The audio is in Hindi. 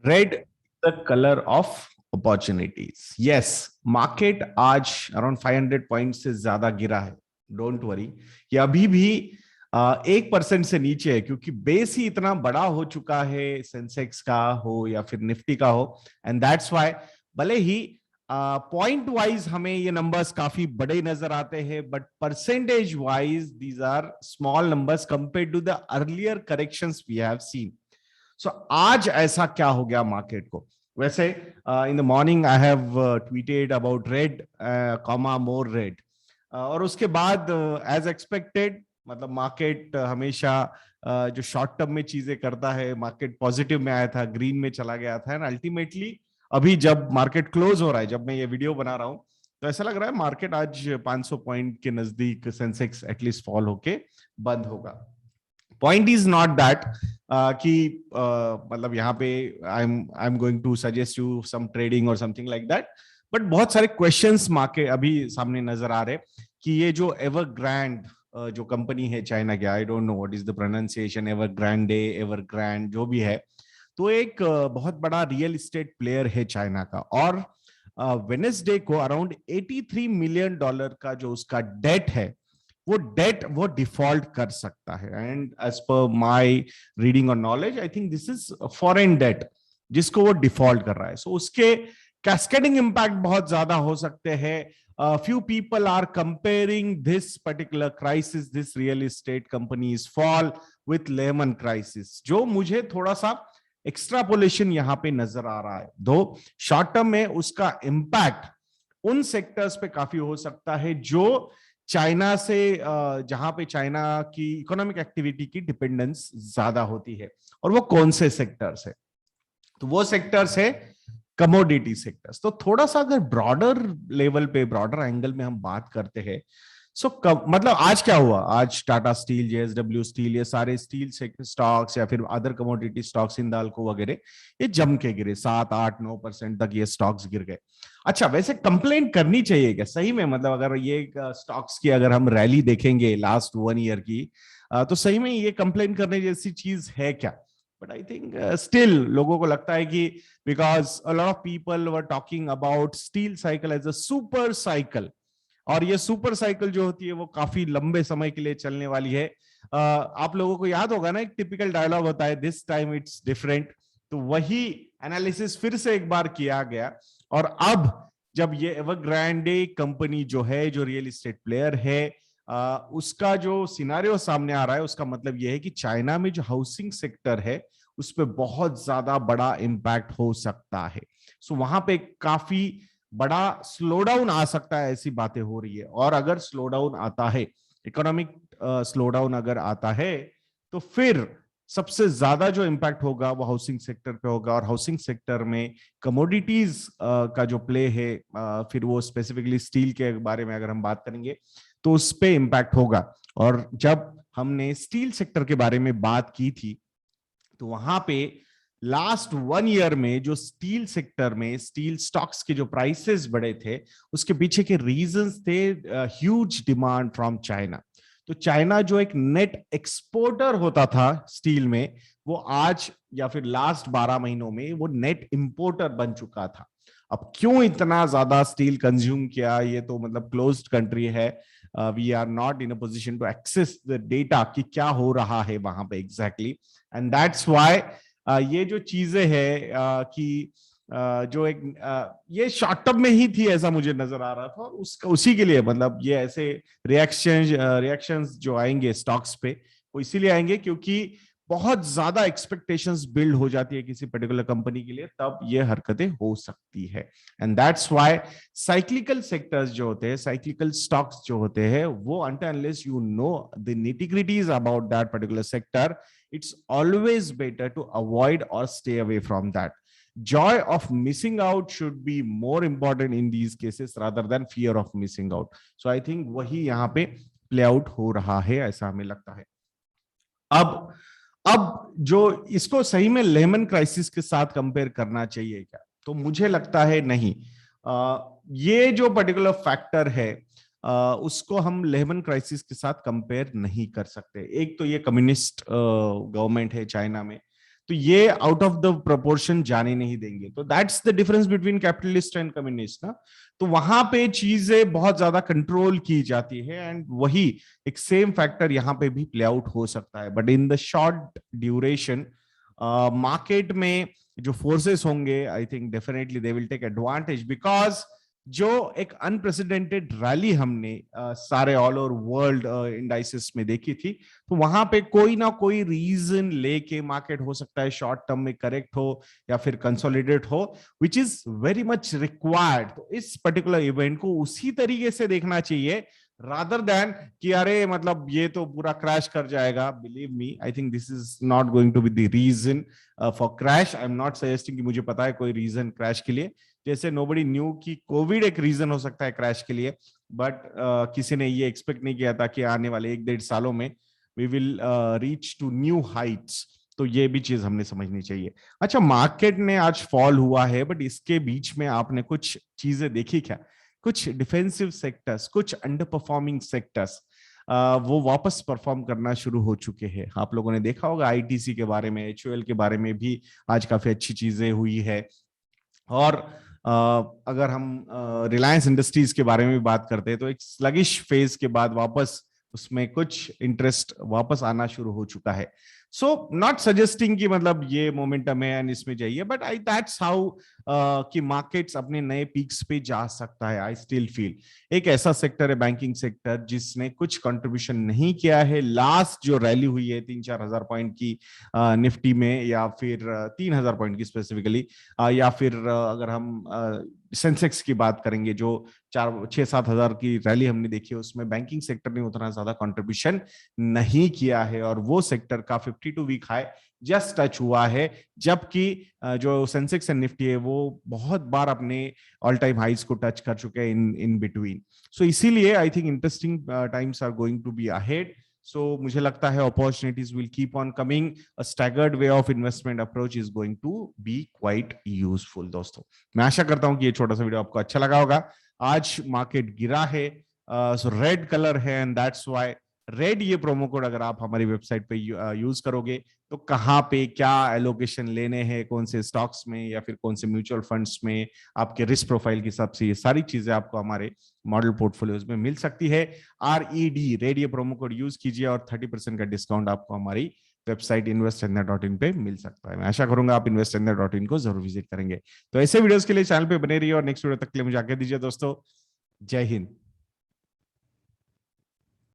Read the colour of opportunities. Yes, market आज अराउंड 500 पॉइंट से ज्यादा गिरा है। डोंट वरी, ये अभी भी 1% से नीचे है, क्योंकि बेस ही इतना बड़ा हो चुका है, सेंसेक्स का हो या फिर निफ्टी का हो। एंड दैट्स वाई भले ही पॉइंट वाइज हमें ये नंबर्स काफी बड़े नजर आते हैं, but percentage wise these are small numbers compare to the earlier corrections we have seen. So आज ऐसा क्या हो गया मार्केट को? वैसे in the morning I have tweeted about red comma more red, और उसके बाद एज एक्सपेक्टेड मतलब मार्केट हमेशा जो शॉर्ट टर्म में चीजें करता है, मार्केट पॉजिटिव में आया था, ग्रीन में चला गया था, एंड अल्टीमेटली अभी जब मार्केट क्लोज हो रहा है, जब मैं ये वीडियो बना रहा हूं, तो ऐसा लग रहा है मार्केट आज 500 पॉइंट के नजदीक सेंसेक्स एटलीस्ट फॉल होके बंद होगा। पॉइंट इज नॉट दैट कि मतलब यहाँ पे I am going to suggest you some trading और समथिंग लाइक दैट, बट बहुत सारे क्वेश्चंस मार्केट अभी सामने नजर आ रहे कि ये जो एवरग्रैंड जो कंपनी है चाइना की, I don't know what is the pronunciation, Evergrande, Evergrande जो भी है, तो एक बहुत बड़ा रियल एस्टेट प्लेयर है चाइना का। और वेनेसडे को अराउंड $83 मिलियन का जो उसका डेट है, वो डिफॉल्ट कर सकता है। And as per my reading और knowledge, I think this is foreign debt जिसको वो डिफॉल्ट कर रहा है। सो उसके कैस्केडिंग इंपैक्ट बहुत ज्यादा हो सकते हैं। Few people are comparing this particular crisis, this real estate company's fall with Lehman crisis, जो मुझे थोड़ा सा एक्स्ट्रापोलेशन यहां पे नजर आ रहा है। दो शॉर्ट टर्म में उसका इंपैक्ट उन सेक्टर्स पे काफी हो सकता है जो चाइना से, जहां पे चाइना की इकोनॉमिक एक्टिविटी की डिपेंडेंस ज्यादा होती है। और वो कौन से सेक्टर्स है? तो वो सेक्टर्स है कमोडिटी सेक्टर्स। तो थोड़ा सा अगर ब्रॉडर लेवल पे, ब्रॉडर एंगल में हम बात करते हैं, सो मतलब आज क्या हुआ? आज टाटा स्टील, जेएसडब्ल्यू स्टील, ये सारे स्टील स्टॉक्स या फिर अदर कमोडिटी स्टॉक्स, हिंदाल्को वगैरह, ये जम के गिरे, 7-8-9% तक ये स्टॉक्स गिर गए। अच्छा, वैसे कंप्लेन करनी चाहिए क्या सही में? मतलब अगर ये स्टॉक्स की अगर हम रैली देखेंगे लास्ट 1 ईयर की, तो सही में ये कंप्लेन करने जैसी चीज है क्या? बट आई थिंक स्टिल लोगों को लगता है कि because a lot of people were talking about steel cycle as a super cycle, और ये सुपर साइकिल जो होती है वो काफी लंबे समय के लिए चलने वाली है। आप लोगों को याद होगा ना, एक टिपिकल डायलॉग होता है, दिस टाइम इट्स डिफरेंट। तो वही एनालिसिस फिर से एक बार किया गया, और अब जब ये एवरग्रैंडे कंपनी जो है, जो रियल एस्टेट प्लेयर है, उसका जो सिनारियो सामने आ रहा है, उसका मतलब यह है कि चाइना में जो हाउसिंग सेक्टर है उस पर बहुत ज्यादा बड़ा इंपैक्ट हो सकता है। सो वहां पे काफी बड़ा स्लो डाउन आ सकता है, ऐसी बातें हो रही है। और अगर स्लो डाउन आता है, इकोनॉमिक स्लो डाउन अगर आता है, तो फिर सबसे ज्यादा जो इंपैक्ट होगा वो हाउसिंग सेक्टर पे होगा। और हाउसिंग सेक्टर में कमोडिटीज का जो प्ले है, फिर वो स्पेसिफिकली स्टील के बारे में अगर हम बात करेंगे तो उस पे इंपैक्ट होगा। और जब हमने स्टील सेक्टर के बारे में बात की थी, तो वहां पे लास्ट 1 ईयर में जो स्टील सेक्टर में स्टील स्टॉक्स के जो प्राइसेस बढ़े थे, उसके पीछे के रीजंस थे ह्यूज डिमांड फ्रॉम चाइना। तो चाइना जो एक नेट एक्सपोर्टर होता था स्टील में, वो आज या फिर लास्ट 12 महीनों में वो नेट इंपोर्टर बन चुका था। अब क्यों इतना ज्यादा स्टील कंज्यूम किया, ये तो मतलब क्लोज्ड कंट्री है, we are not in a position to access the data कि क्या हो रहा है वहां पे एग्जैक्टली। एंड दैट्स वाई ये जो चीजें हैं कि जो एक ये शॉर्ट टर्म में ही थी, ऐसा मुझे नजर आ रहा था। और उसका उसी के लिए मतलब ये ऐसे रिएक्शंस जो आएंगे स्टॉक्स पे, वो इसीलिए आएंगे क्योंकि बहुत ज्यादा एक्सपेक्टेशंस बिल्ड हो जाती है किसी पर्टिकुलर कंपनी के लिए, तब ये हरकतें हो सकती है। And that's why cyclical sectors जो होते हैं, साइक्लिकल स्टॉक्स जो होते हैं, वो until unless you know the nitty-gritties about that particular sector, it's always better to avoid or stay away from that. Joy of missing out should be more important in these cases rather than fear of missing out. So I think वही यहाँ पे प्ले आउट हो रहा है, ऐसा हमें लगता है। अब जो इसको सही में लेमन क्राइसिस के साथ कंपेयर करना चाहिए क्या? तो मुझे लगता है नहीं। ये जो पर्टिकुलर फैक्टर है, उसको हम लेमन क्राइसिस के साथ कंपेयर नहीं कर सकते। एक तो ये कम्युनिस्ट गवर्नमेंट है चाइना में, तो ये आउट ऑफ द प्रोपोर्शन जाने नहीं देंगे। तो that's the difference between capitalist and communist ना। तो वहां पे चीजें बहुत ज्यादा कंट्रोल की जाती है, एंड वही एक सेम फैक्टर यहाँ पे भी प्ले आउट हो सकता है। But in the short duration market में जो फोर्सेस होंगे, I think definitely they will take advantage, because जो एक अनप्रेसिडेंटेड रैली हमने सारे ऑल ओवर वर्ल्ड इंडाइसेस में देखी थी, तो वहां पे कोई ना कोई रीजन लेके मार्केट हो सकता है शॉर्ट टर्म में करेक्ट हो या फिर कंसोलिडेट हो, which is very much required. तो इस पर्टिकुलर इवेंट को उसी तरीके से देखना चाहिए, रादर देन कि अरे मतलब ये तो पूरा क्रैश कर जाएगा। Believe me, I think this is not going to be the reason for crash. I am not suggesting कि मुझे पता है कोई रीजन क्रैश के लिए, जैसे नोबडी न्यू कि कोविड एक रीजन हो सकता है क्रैश के लिए, बट किसी ने ये एक्सपेक्ट नहीं किया था कि आने वाले 1-1.5 सालों में we will reach to new heights. तो ये भी चीज हमने समझनी चाहिए। अच्छा, मार्केट ने आज फॉल हुआ है, बट इसके बीच में आपने कुछ चीजें देखी क्या? कुछ डिफेंसिव सेक्टर्स, कुछ अंडर परफॉर्मिंग सेक्टर्स वो वापस परफॉर्म करना शुरू हो चुके हैं। आप लोगों ने देखा होगा आईटीसी के बारे में, एचयूएल के बारे में भी आज काफी अच्छी चीजें हुई है। और अगर हम रिलायंस इंडस्ट्रीज के बारे में भी बात करते हैं, तो एक स्लगिश फेज के बाद वापस उसमें कुछ इंटरेस्ट वापस आना शुरू हो चुका है। सो नॉट सजेस्टिंग कि मतलब ये मोमेंटम है एंड इसमें जाइए, बट आई दैट्स हाउ कि मार्केट्स अपने नए पीक्स पे जा सकता है। आई स्टिल फील एक ऐसा सेक्टर है बैंकिंग सेक्टर जिसने कुछ कंट्रीब्यूशन नहीं किया है। लास्ट जो रैली हुई है 3-4 हजार पॉइंट की निफ्टी में, या फिर 3,000 पॉइंट की स्पेसिफिकली, या फिर अगर हम सेंसेक्स की बात करेंगे, जो 4-6-7 हजार की रैली हमने देखी है, उसमें बैंकिंग सेक्टर ने उतना ज्यादा कंट्रीब्यूशन नहीं किया है, और वो सेक्टर का 52 वीक हाई जस्ट टच हुआ है। जबकि जो सेंसेक्स एंड निफ्टी है वो बहुत बार अपने ऑल टाइम हाइज को टच कर चुके हैं इन बिटवीन। सो इसीलिए I think interesting times are going to be ahead. So मुझे लगता है opportunities will keep on coming. A staggered way of investment approach is going to be quite useful. दोस्तों, मैं आशा करता हूं कि ये छोटा सा वीडियो आपको अच्छा लगा होगा। आज मार्केट गिरा है, सो रेड कलर है, एंड दैट्स व्हाई रेड ये प्रोमो कोड अगर आप हमारी वेबसाइट पे यूज करोगे, तो कहाँ पे क्या एलोकेशन लेने हैं, कौन से स्टॉक्स में या फिर कौन से म्यूचुअल फंड्स में, आपके रिस्क प्रोफाइल के हिसाब से ये सारी चीजें आपको हमारे मॉडल पोर्टफोलियोज में मिल सकती है। रेड ये प्रोमो कोड यूज कीजिए और 30% का डिस्काउंट आपको हमारी वेबसाइट investindia.in पे मिल सकता है। मैं आशा करूंगा आप investindia.in को जरूर विजिट करेंगे। तो ऐसे वीडियोस के लिए चैनल पे बने रहिए, और नेक्स्ट वीडियो तक के लिए मुझे आज्ञा दीजिए दोस्तों। जय हिंद।